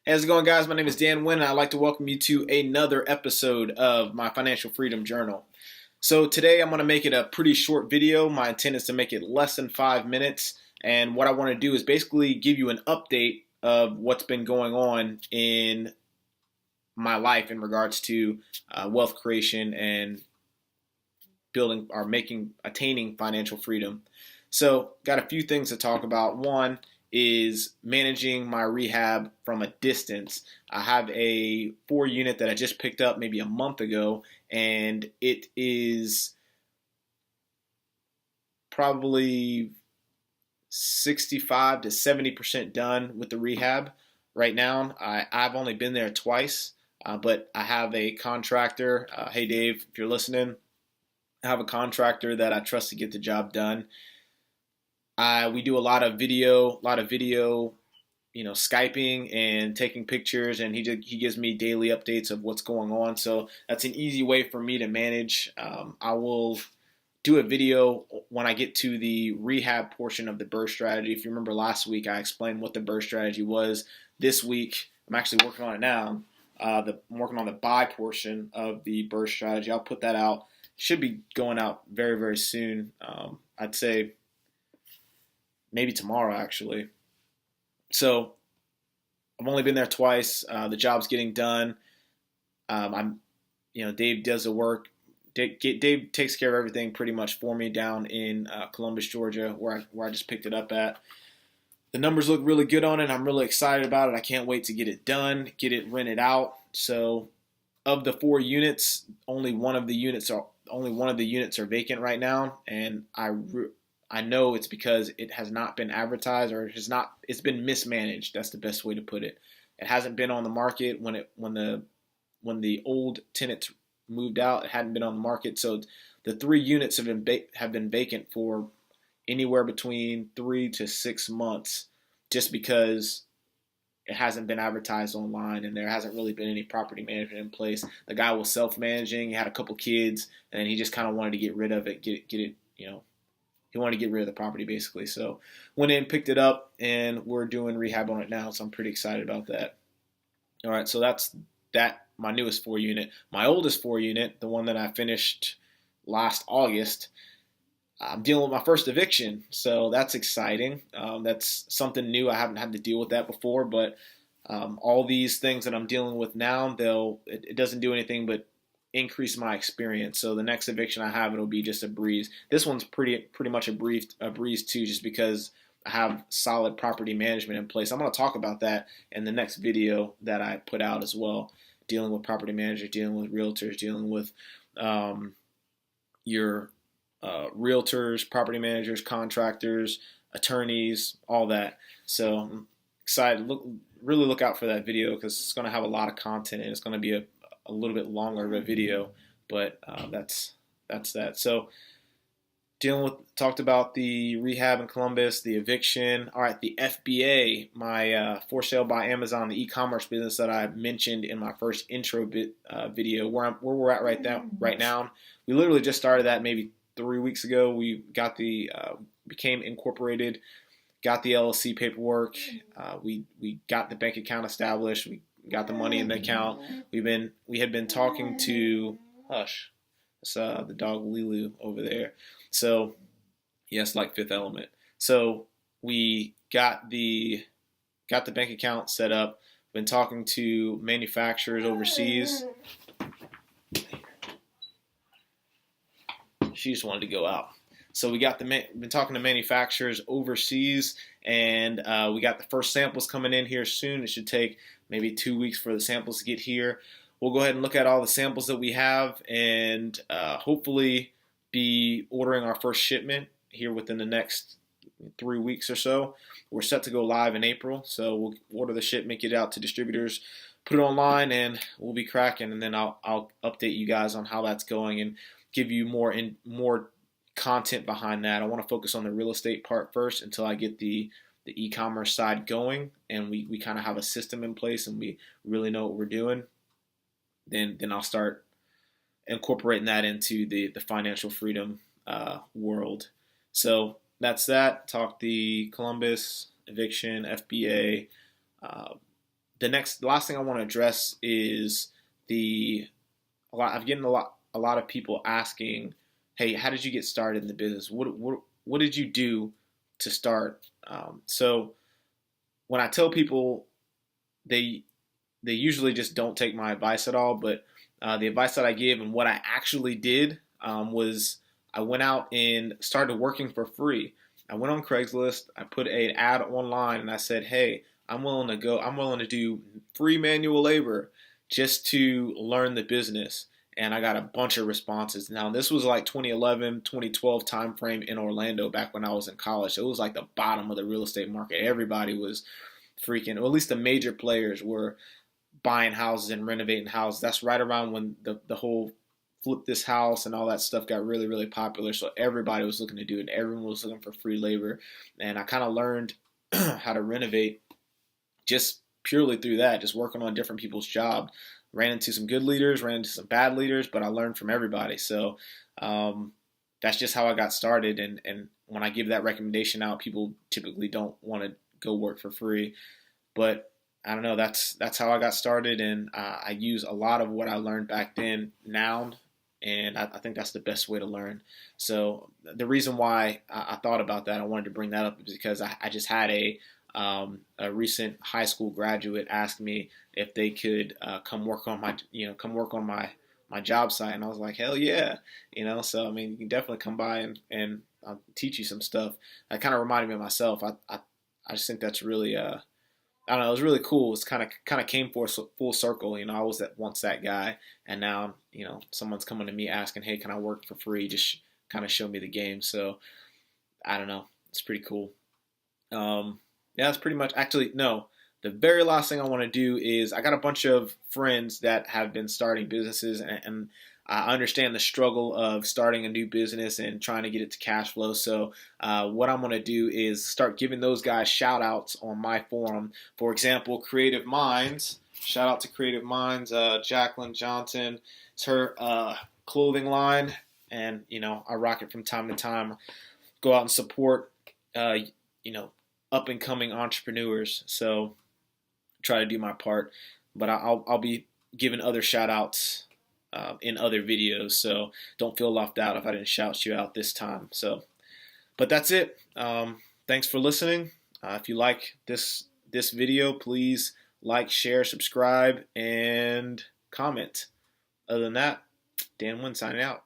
Hey, how's it going, guys? My name is Dan Wynn, and I'd like to welcome you to another episode of my Financial Freedom Journal. So today I'm going to make it a pretty short video. My intent is to make it less than 5 minutes, and what I want to do is basically give you an update of what's been going on in my life in regards to wealth creation and building or attaining financial freedom. So, got a few things to talk about. One is managing my rehab from a distance. I have a 4 unit that I just picked up maybe a month ago, and it is probably 65 to 70% done with the rehab right now. I've only been there twice, but I have a contractor. Hey, Dave, if you're listening, I have a contractor that I trust to get the job done. We do a lot of video, Skyping and taking pictures, and he gives me daily updates of what's going on. So that's an easy way for me to manage. I will do a video when I get to the rehab portion of the burst strategy. If you remember last week, I explained what the burst strategy was. This week, I'm actually working on it now. I'm working on the buy portion of the burst strategy. I'll put that out. Should be going out very, very soon. I'd say maybe tomorrow, actually. So I've only been there twice. The job's getting done. Dave does the work. Dave takes care of everything pretty much for me down in Columbus, Georgia, where I just picked it up at. The numbers look really good on it. I'm really excited about it. I can't wait to get it done, get it rented out. So, of the 4 units, only one of the units are vacant right now, and I know it's because it has not been advertised, or it's been mismanaged. That's the best way to put it. It hasn't been on the market when the old tenants moved out. It hadn't been on the market, so the 3 units have been vacant for anywhere between 3 to 6 months, just because it hasn't been advertised online and there hasn't really been any property management in place. The guy was self-managing. He had a couple kids, and he just kind of wanted to get rid of it, get it. He wanted to get rid of the property basically. So went in, picked it up, and we're doing rehab on it now. So I'm pretty excited about that. All right, so that's that. My newest 4 unit. My oldest 4 unit, the one that I finished last August, I'm dealing with my first eviction, so that's exciting. That's something new. I haven't had to deal with that before, but all these things that I'm dealing with now, it doesn't do anything but increase my experience. So the next eviction I have, it'll be just a breeze. This one's pretty much a breeze too, just because I have solid property management in place. I'm going to talk about that in the next video that I put out as well. Dealing with property managers, dealing with realtors, dealing with your realtors, property managers, contractors, attorneys, all that. So I'm excited. Really look out for that video, because it's going to have a lot of content, and it's going to be a little bit longer of a video. But that's that. So talked about the rehab in Columbus, the eviction. All right, the FBA, my for sale by Amazon, the e-commerce business that I mentioned in my first intro video, where we're at right now. We literally just started that maybe 3 weeks ago. We got became incorporated, got the LLC paperwork. We got the bank account established. We got the money in the account. We had been talking to Hush. It's the dog Lilu over there. So, yes, like Fifth Element. So we got the bank account set up. Been talking to manufacturers overseas. She just wanted to go out. So we been talking to manufacturers overseas, and we got the first samples coming in here soon. It should take maybe 2 weeks for the samples to get here. We'll go ahead and look at all the samples that we have, and hopefully be ordering our first shipment here within the next 3 weeks or so. We're set to go live in April, so we'll order the shipment, get it out to distributors, put it online, and we'll be cracking. And then I'll update you guys on how that's going and give you more content behind that. I want to focus on the real estate part first until I get the e-commerce side going, and we kind of have a system in place and we really know what we're doing. Then I'll start incorporating that into the financial freedom world. So that's that. Talk the Columbus eviction, FBA, The last thing I want to address is I'm getting a lot of people asking, "Hey, how did you get started in the business? What did you do to start?" So when I tell people, they they usually just don't take my advice at all. But the advice that I give and what I actually did was I went out and started working for free. I went on Craigslist. I put an ad online and I said, "Hey, I'm willing to go. I'm willing to do free manual labor just to learn the business." And I got a bunch of responses. Now, this was like 2011, 2012 time frame in Orlando back when I was in college. So it was like the bottom of the real estate market. Everybody was freaking, or at least the major players were buying houses and renovating houses. That's right around when the whole flip this house and all that stuff got really, really popular. So everybody was looking to do it. Everyone was looking for free labor. And I kind of learned how to renovate just purely through that, just working on different people's job. Ran into some good leaders, ran into some bad leaders, but I learned from everybody. So that's just how I got started. And when I give that recommendation out, people typically don't want to go work for free. But I don't know. That's how I got started, and I use a lot of what I learned back then now, and I think that's the best way to learn. So the reason why I thought about that, I wanted to bring that up, is because I just had a recent high school graduate ask me if they could come work on my job site, and I was like, hell yeah, So I mean, you can definitely come by and I'll teach you some stuff. That kind of reminded me of myself. I just think that's really I don't know. It was really cool. It's kind of came full circle. I was once that guy, and now someone's coming to me asking, "Hey, can I work for free? Just kind of show me the game." So I don't know. It's pretty cool. Yeah, that's pretty much. Actually, no. The very last thing I want to do is I got a bunch of friends that have been starting businesses, and I understand the struggle of starting a new business and trying to get it to cash flow. So what I'm going to do is start giving those guys shout outs on my forum. For example, Creative Minds. Shout out to Creative Minds. Jacqueline Johnson. It's her clothing line. And, I rock it from time to time. Go out and support, up and coming entrepreneurs. So try to do my part. But I'll be giving other shout outs in other videos, so don't feel left out if I didn't shout you out this time. So, but that's it. Thanks for listening. If you like this video, please like, share, subscribe, and comment. Other than that, Dan Wynn signing out.